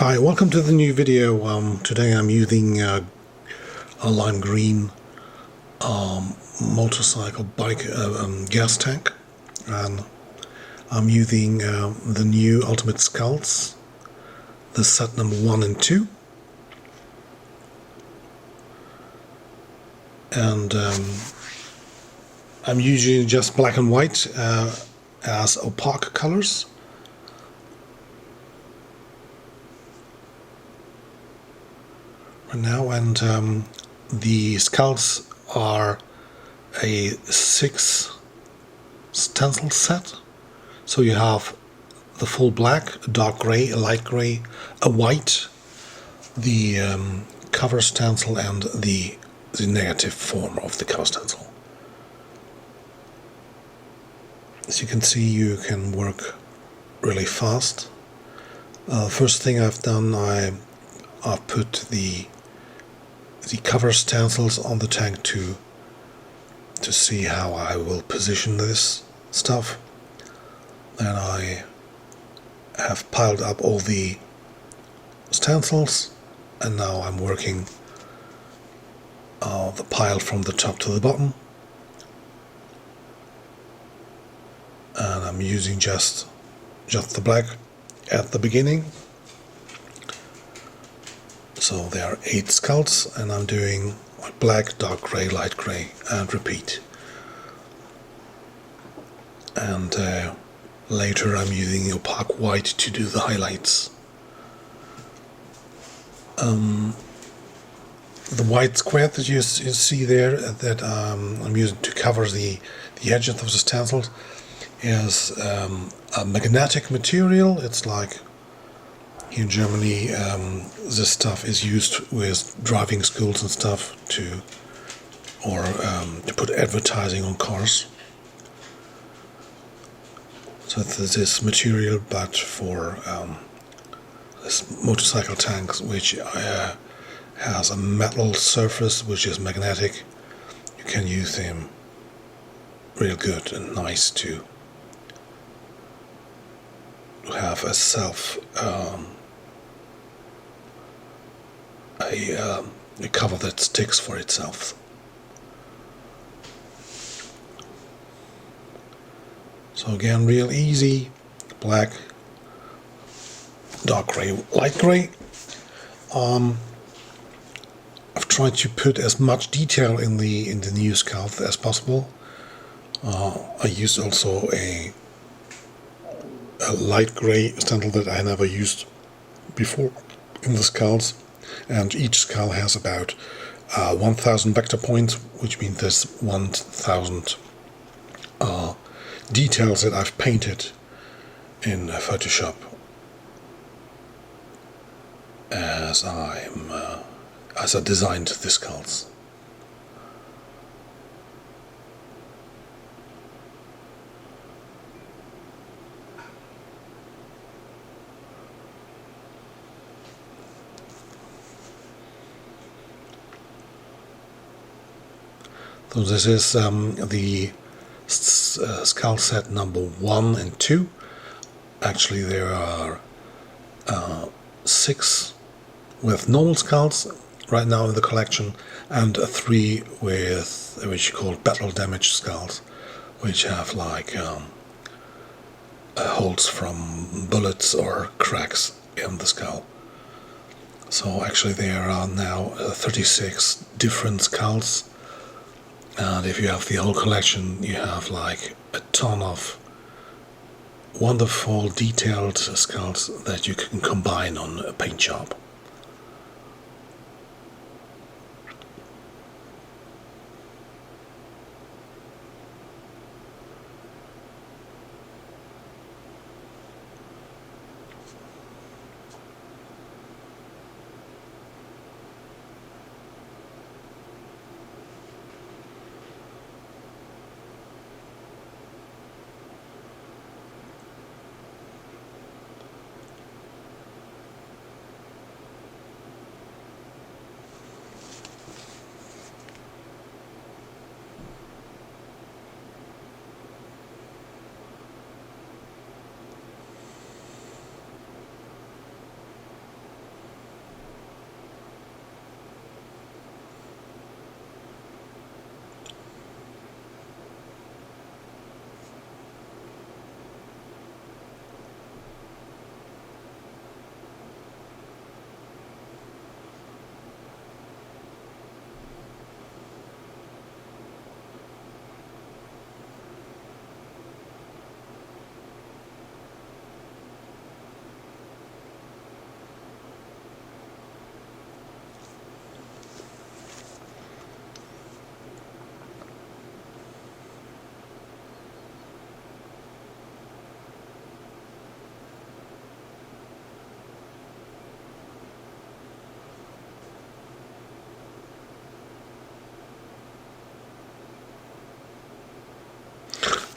Hi, welcome to the new video. Today I'm using a lime green motorcycle bike gas tank, and I'm using the new Ultimate Skullz, the set number 1 and 2, and I'm using just black and white as opaque colors. Now, and the Skullz are a 6 stencil set, so you have the full black, a dark grey, a light grey, a white, the cover stencil, and the negative form of the cover stencil. As you can see, you can work really fast. First thing I've done, I've put the cover stencils on the tank to see how I will position this stuff. Then I have piled up all the stencils, and now I'm working the pile from the top to the bottom, and I'm using just the black at the beginning. So there are 8 Skullz, and I'm doing black, dark grey, light grey, and repeat. And later I'm using opaque white to do the highlights. The white square that you see there, that I'm using to cover the edges of the stencils, is a magnetic material. It's like, in Germany, this stuff is used with driving schools and stuff to put advertising on cars. So it's this material, but for this motorcycle tanks, which has a metal surface which is magnetic, you can use them real good and nice to have a a cover that sticks for itself. So again, real easy: black, dark grey, light grey. I've tried to put as much detail in the new Skullz as possible. I used also a light grey stencil that I never used before in the Skullz. And each skull has about 1000 vector points, which means there's 1000 details that I've painted in Photoshop as I designed the skulls. So this is the skull set number 1 and 2. Actually, there are 6 with normal skulls right now in the collection, and 3 with which you call battle damaged skulls, which have like holes from bullets or cracks in the skull. So actually there are now 36 different skulls. And if you have the whole collection, you have like a ton of wonderful detailed skulls that you can combine on a paint job.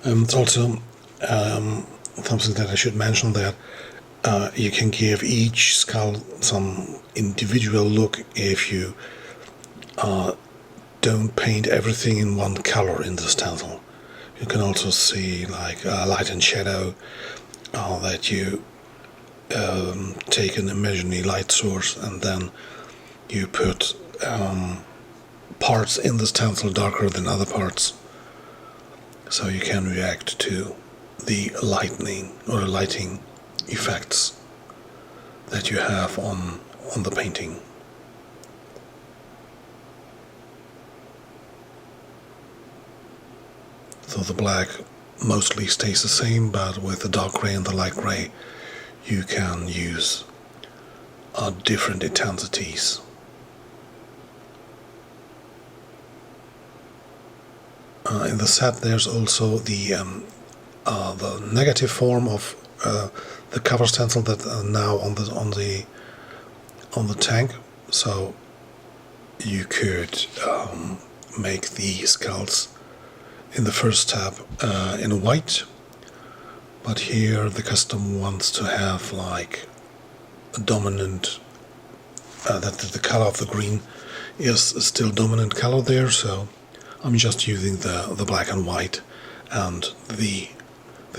It's also something that I should mention, that you can give each skull some individual look if you don't paint everything in one color in the stencil. You can also see like light and shadow, that you take an imaginary light source and then you put parts in the stencil darker than other parts, so you can react to the lighting effects that you have on the painting. So the black mostly stays the same, but with the dark gray and the light gray you can use different intensities. In the set there's also the negative form of the cover stencil that now on the tank, so you could make the skulls in the first tab in white, but here the customer wants to have like a dominant, that the color of the green is still dominant color there, so I'm just using the black and white, and the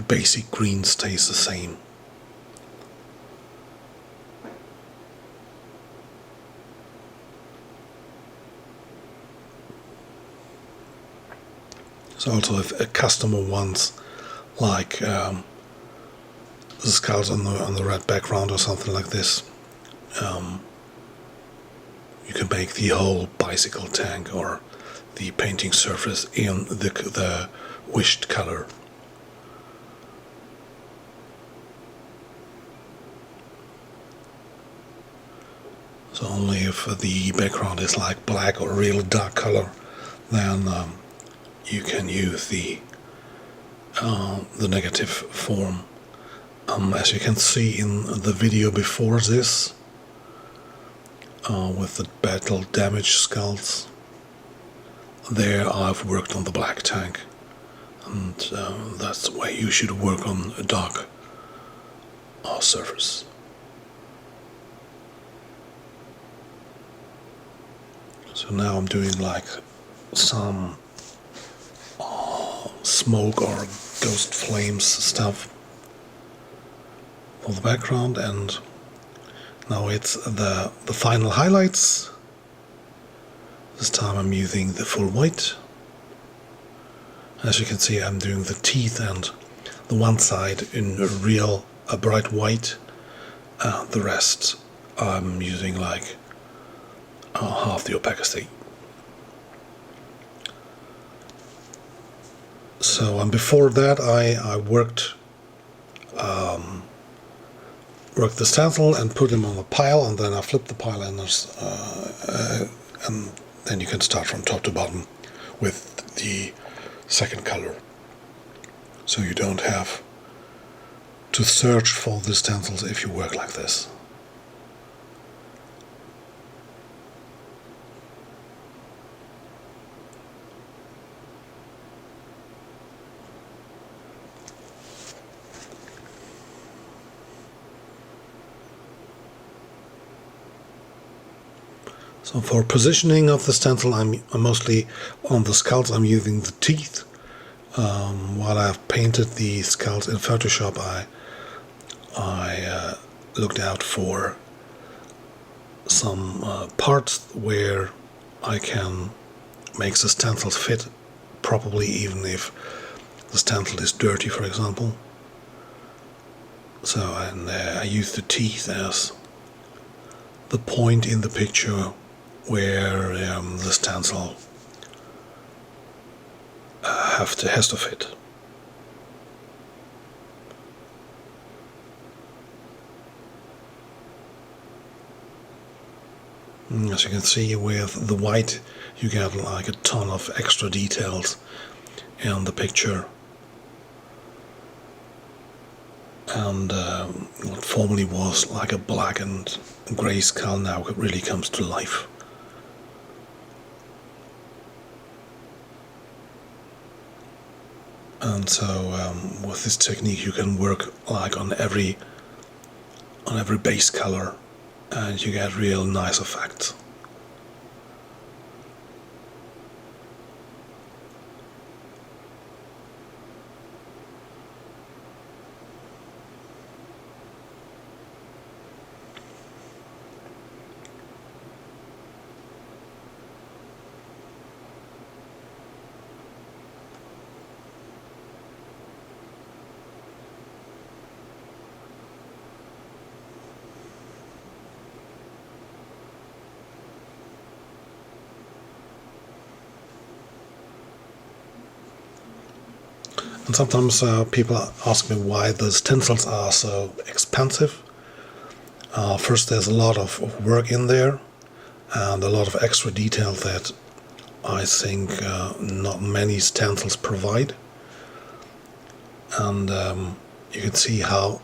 basic green stays the same. So also if a customer wants like the skulls on the red background or something like this, you can make the whole bicycle tank or the painting surface in the wished color. So only if the background is like black or real dark color, then you can use the negative form. As you can see in the video before this, with the battle damaged skulls, there I've worked on the black tank, and that's the way you should work on a dark surface. So now I'm doing like some smoke or ghost flames stuff for the background, and now it's the final highlights. This time I'm using the full white. As you can see, I'm doing the teeth and the one side in a bright white, the rest I'm using like half the opacity. So, and before that I worked the stencil and put them on a pile, and then I flipped the pile, and then you can start from top to bottom with the second color. So you don't have to search for the stencils if you work like this. So for positioning of the stencil, I'm mostly on the skulls. I'm using the teeth. While I've painted the skulls in Photoshop, I looked out for some parts where I can make the stencil fit properly, even if the stencil is dirty, for example. So I use the teeth as the point in the picture where the stencil has to fit. As you can see, with the white you get like a ton of extra details in the picture, and what formerly was like a black and grey skull now really comes to life. And so with this technique you can work like on every base color, and you get real nice effects. And sometimes people ask me why the stencils are so expensive. First, there's a lot of work in there and a lot of extra detail that I think not many stencils provide. And you can see how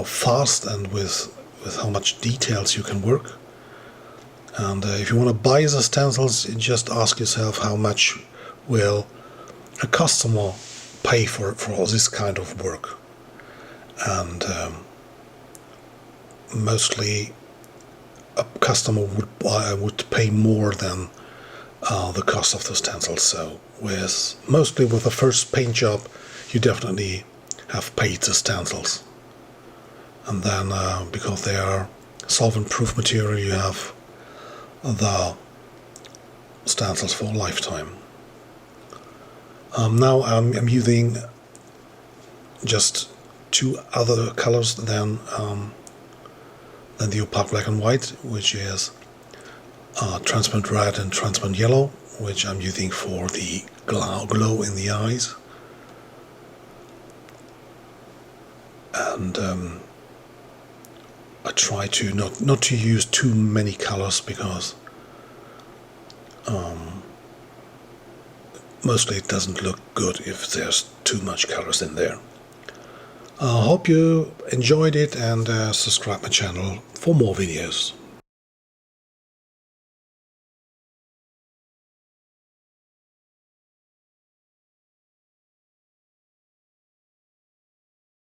fast and with how much details you can work. And if you want to buy the stencils, you just ask yourself how much will a customer pay for all this kind of work. And mostly a customer would pay more than the cost of the stencils. So mostly with the first paint job you definitely have paid the stencils, and then because they are solvent proof material, you have the stencils for a lifetime. Now I'm using just two other colors than the opaque black and white, which is transparent red and transparent yellow, which I'm using for the glow in the eyes. And I try to not to use too many colors, because mostly it doesn't look good if there's too much colors in there. I hope you enjoyed it, and subscribe my channel for more videos.